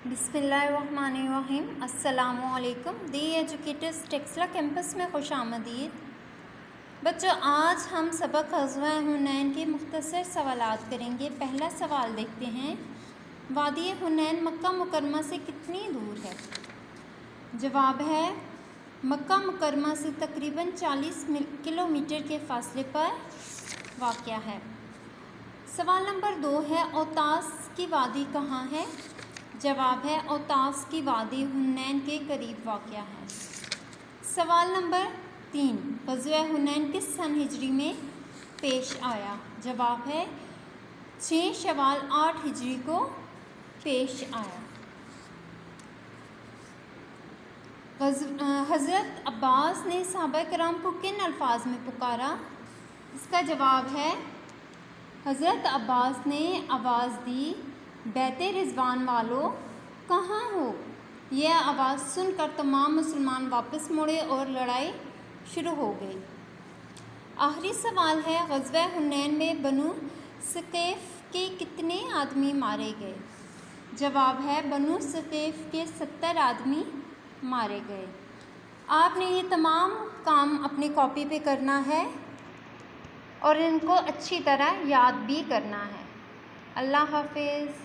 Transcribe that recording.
بسم اللہ الرحمن الرحیم۔ السلام علیکم۔ دی ایجوکیٹرز ٹیکسلا کیمپس میں خوش آمدید۔ بچوں، آج ہم سبق غزوہ حنین کے مختصر سوالات کریں گے۔ پہلا سوال دیکھتے ہیں، وادی حنین مکہ مکرمہ سے کتنی دور ہے؟ جواب ہے مکہ مکرمہ سے تقریباً 40 کلومیٹر کے فاصلے پر واقع ہے۔ سوال نمبر 2 ہے، اوتاس کی وادی کہاں ہے؟ جواب ہے اوتاس کی وادی حنین کے قریب واقع ہے۔ سوال نمبر 3، غزوہ حنین کس سن ہجری میں پیش آیا؟ جواب ہے 6 شوال 8 ہجری کو پیش آیا۔ حضرت عباس نے صحابہ کرام کو کن الفاظ میں پکارا؟ اس کا جواب ہے حضرت عباس نے آواز دی، بیت رضوان والو کہاں ہو؟ یہ آواز سن کر تمام مسلمان واپس مڑے اور لڑائی شروع ہو گئی۔ آخری سوال ہے، غزوہ حنین میں بنو ثقیف کے کتنے آدمی مارے گئے؟ جواب ہے بنو ثقیف کے 70 آدمی مارے گئے۔ آپ نے یہ تمام کام اپنی کاپی پہ کرنا ہے اور ان کو اچھی طرح یاد بھی کرنا ہے۔ اللہ حافظ۔